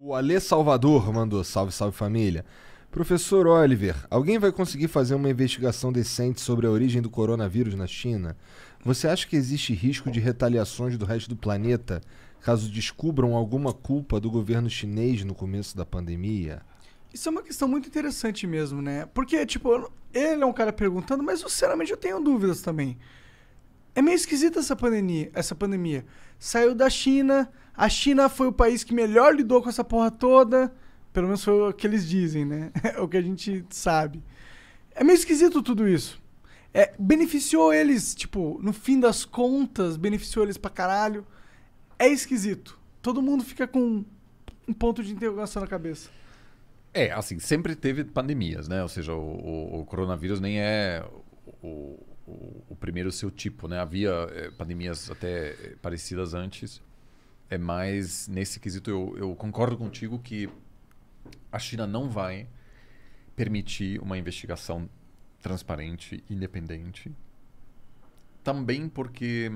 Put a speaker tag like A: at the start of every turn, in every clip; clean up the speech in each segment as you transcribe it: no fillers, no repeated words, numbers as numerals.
A: O Alê Salvador mandou salve, salve família. Professor Oliver, alguém vai conseguir fazer uma investigação decente sobre a origem do coronavírus na China? Você acha que existe risco de retaliações do resto do planeta caso descubram alguma culpa do governo chinês no começo da pandemia?
B: Isso é uma questão muito interessante mesmo, né? Porque, tipo, ele é um cara perguntando, mas sinceramente eu tenho dúvidas também. É meio esquisita essa pandemia. Saiu da China, a China foi o país que melhor lidou com essa porra toda. Pelo menos foi o que eles dizem, né? É o que a gente sabe. É meio esquisito tudo isso. Beneficiou eles, tipo, no fim das contas, beneficiou eles pra caralho. É esquisito. Todo mundo fica com um ponto de interrogação na cabeça.
C: Assim, sempre teve pandemias, né? Ou seja, o coronavírus nem é o primeiro seu tipo, né? Havia pandemias até parecidas antes. Mas nesse quesito eu concordo contigo que a China não vai permitir uma investigação transparente, independente. Também porque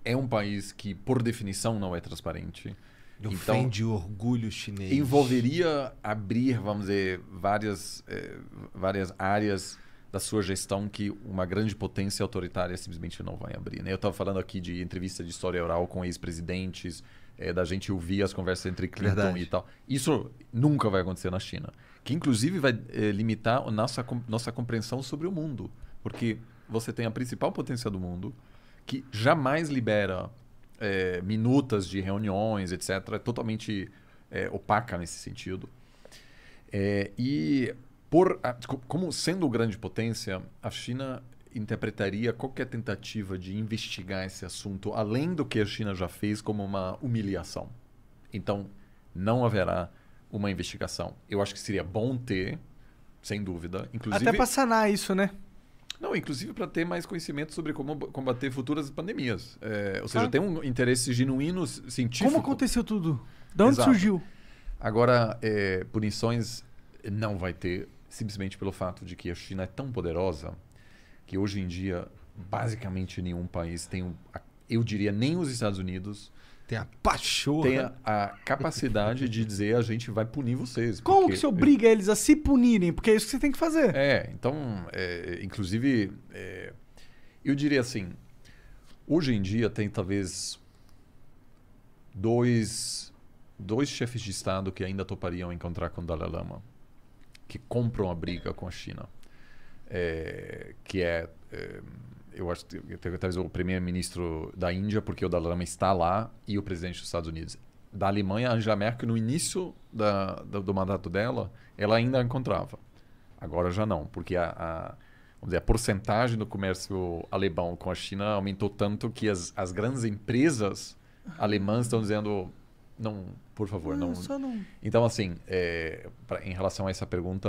C: é um país que, por definição, não é transparente.
A: Ofende o orgulho chinês.
C: Envolveria abrir, vamos dizer, várias áreas da sua gestão que uma grande potência autoritária simplesmente não vai abrir, né? Eu estava falando aqui de entrevista de história oral com ex-presidentes, da gente ouvir as conversas entre Clinton
A: Verdade.
C: e tal. Isso nunca vai acontecer na China. Que, inclusive, vai limitar a nossa compreensão sobre o mundo. Porque você tem a principal potência do mundo, que jamais libera minutas de reuniões, etc. É totalmente opaca nesse sentido. Como sendo grande potência, a China interpretaria qualquer tentativa de investigar esse assunto, além do que a China já fez, como uma humilhação. Então, não haverá uma investigação. Eu acho que seria bom ter, sem dúvida. Inclusive,
B: Até pra sanar isso, né?
C: não, inclusive para ter mais conhecimento sobre como combater futuras pandemias. Ou seja, tem um interesse genuíno científico.
B: Como aconteceu tudo? De onde
C: Exato.
B: surgiu?
C: Agora, punições não vai ter, simplesmente pelo fato de que a China é tão poderosa que hoje em dia, basicamente nenhum país tem, eu diria, nem os Estados Unidos
A: Tem a pachorra.
C: tem a capacidade de dizer a gente vai punir vocês.
B: Como
C: porque-
B: que você obriga eles a se punirem? Porque é isso que você tem que fazer.
C: Então, inclusive, eu diria assim, hoje em dia tem talvez dois chefes de Estado que ainda topariam encontrar com o Dalai Lama, que compram a briga com a China. Eu acho que talvez o primeiro-ministro da Índia, porque o Dalai Lama está lá, e o presidente dos Estados Unidos. Da Alemanha, a Angela Merkel, no início do mandato dela, ela ainda encontrava. Agora já não, porque vamos dizer, a porcentagem do comércio alemão com a China aumentou tanto que as grandes empresas alemãs estão dizendo, não, por favor, não.
B: Só não.
C: Então, assim, em relação a essa pergunta,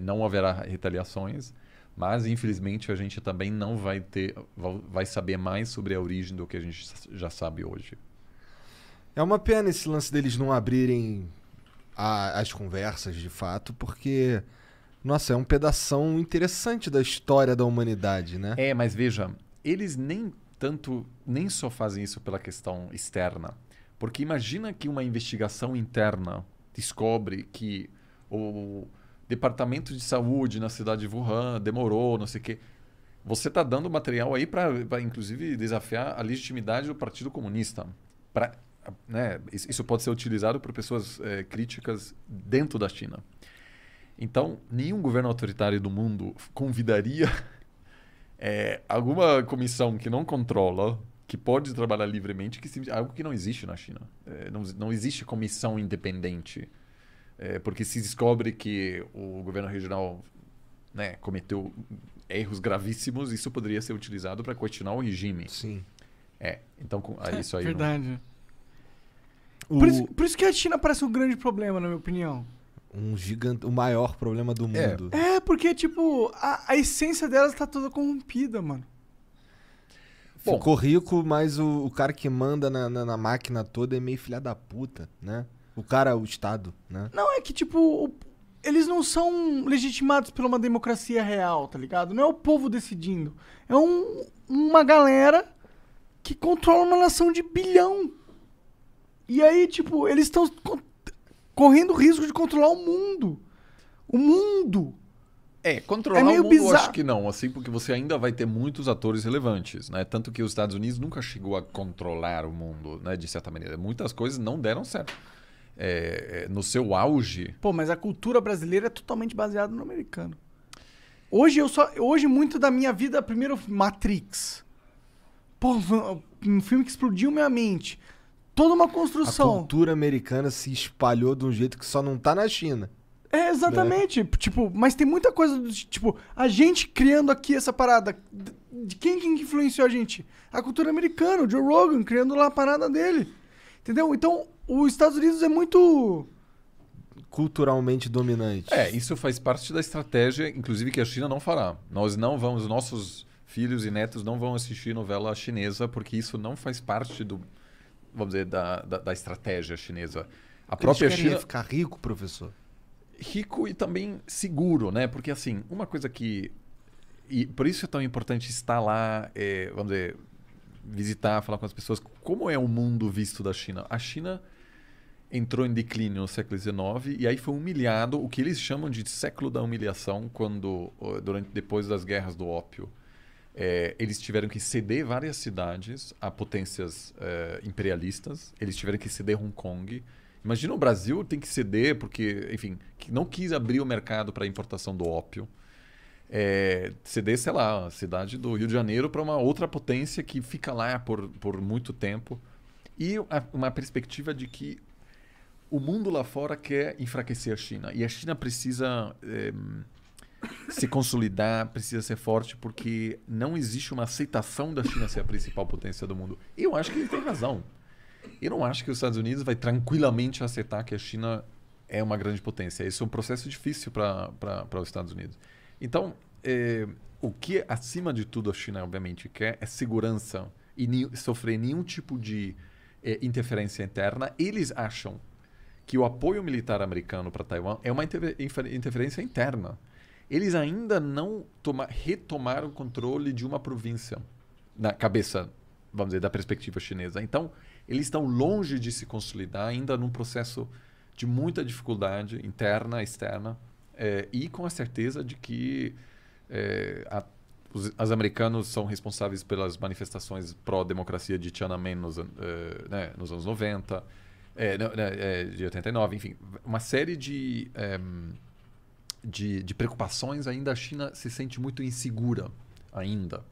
C: não haverá retaliações, mas infelizmente a gente também não vai saber mais sobre a origem do que a gente já sabe hoje.
A: É uma pena esse lance deles não abrirem as conversas, de fato, porque, nossa, é um pedação interessante da história da humanidade, né?
C: Mas veja, eles nem só fazem isso pela questão externa. Porque imagina que uma investigação interna descobre que o departamento de saúde na cidade de Wuhan demorou, não sei o quê. Você está dando material aí para, inclusive, desafiar a legitimidade do Partido Comunista. Né? Isso pode ser utilizado por pessoas críticas dentro da China. Então, nenhum governo autoritário do mundo convidaria alguma comissão que não controla, que pode trabalhar livremente, algo que não existe na China. Não existe comissão independente. Porque se descobre que o governo regional, né, cometeu erros gravíssimos, isso poderia ser utilizado para questionar o regime.
A: Sim.
C: Então, isso aí...
B: Verdade.
A: O,
B: Por isso que a China parece um grande problema, na minha opinião.
A: o maior problema do mundo.
B: Porque, tipo, a essência delas tá toda corrompida, mano.
C: Bom,
A: Ficou rico, mas o cara que manda na máquina toda é meio filha da puta, né? O Estado, né?
B: Não, é que, tipo, eles não são legitimados por uma democracia real, tá ligado? Não é o povo decidindo. É uma galera que controla uma nação de bilhão. E aí, tipo, eles estão correndo o risco de controlar o mundo. O mundo.
C: Controlar
B: É meio
C: o mundo eu
B: bizarro.
C: acho que não, assim, porque você ainda vai ter muitos atores relevantes, né? Tanto que os Estados Unidos nunca chegou a controlar o mundo, né? De certa maneira. Muitas coisas não deram certo. No seu auge...
B: Pô, mas a cultura brasileira é totalmente baseada no americano. Hoje muito da minha vida, primeiro Matrix. Pô, um filme que explodiu minha mente. Toda uma
A: A
B: construção.
A: cultura americana se espalhou de um jeito que só não tá na China.
B: É, exatamente. Tipo, mas tem muita coisa tipo, a gente criando aqui essa parada. De quem que influenciou a gente? A cultura americana, o Joe Rogan criando lá a parada dele. Entendeu? Então, os Estados Unidos é muito...
A: Culturalmente dominante.
C: Isso faz parte da estratégia, inclusive, que a China não fará. Nós não vamos, nossos filhos e netos não vão assistir novela chinesa, porque isso não faz parte do, vamos dizer, da estratégia chinesa. A própria
A: Eles querem
C: China...
A: ficar rico, professor?
C: Rico e também seguro, né? Porque, assim, uma coisa que... E por isso é tão importante estar lá, vamos dizer, visitar, falar com as pessoas. Como é o mundo visto da China? A China entrou em declínio no século XIX e aí foi humilhado, o que eles chamam de século da humilhação, quando, depois das guerras do ópio, eles tiveram que ceder várias cidades a potências imperialistas. Eles tiveram que ceder Hong Kong. Imagina o Brasil tem que ceder porque, enfim, que não quis abrir o mercado para a importação do ópio. Ceder, sei lá, a cidade do Rio de Janeiro para uma outra potência que fica lá por muito tempo. E uma perspectiva de que o mundo lá fora quer enfraquecer a China. E a China precisa se consolidar, precisa ser forte, porque não existe uma aceitação da China ser a principal potência do mundo. Eu acho que ele tem razão. Eu não acho que os Estados Unidos vai tranquilamente aceitar que a China é uma grande potência. Esse é um processo difícil para os Estados Unidos. Então, o que, acima de tudo, a China, obviamente, quer é segurança e sofrer nenhum tipo de interferência interna. Eles acham que o apoio militar americano para Taiwan é uma interferência interna. Eles ainda não retomaram o controle de uma província na cabeça, vamos dizer, da perspectiva chinesa. Então, eles estão longe de se consolidar, ainda num processo de muita dificuldade interna, externa, e com a certeza de que os americanos são responsáveis pelas manifestações pró-democracia de Tiananmen nos anos 90, de 89, enfim, uma série de preocupações. Ainda a China se sente muito insegura ainda.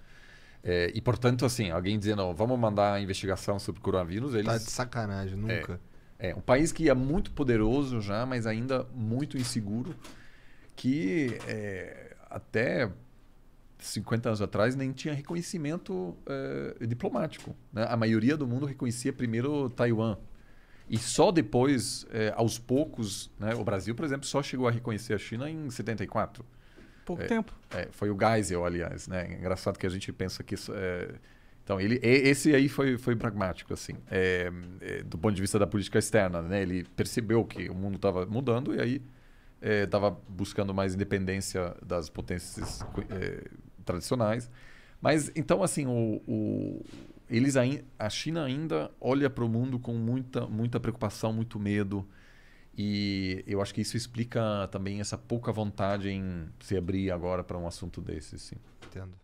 C: E, portanto, assim, alguém dizendo, vamos mandar a investigação sobre o coronavírus, eles...
A: Tá de sacanagem, nunca.
C: Um país que é muito poderoso já, mas ainda muito inseguro, que até 50 anos atrás nem tinha reconhecimento diplomático, né? A maioria do mundo reconhecia primeiro Taiwan. E só depois, aos poucos, né? O Brasil, por exemplo, só chegou a reconhecer a China em 74.
B: Pouco tempo.
C: Foi o Geisel, aliás, né? Engraçado que a gente pensa que isso... Então, esse aí foi pragmático, assim, do ponto de vista da política externa, né? Ele percebeu que o mundo estava mudando e aí estava buscando mais independência das potências tradicionais. Mas, então, assim, a China ainda olha para o mundo com muita preocupação, muito medo. E eu acho que isso explica também essa pouca vontade em se abrir agora para um assunto desse, sim.
A: Entendo.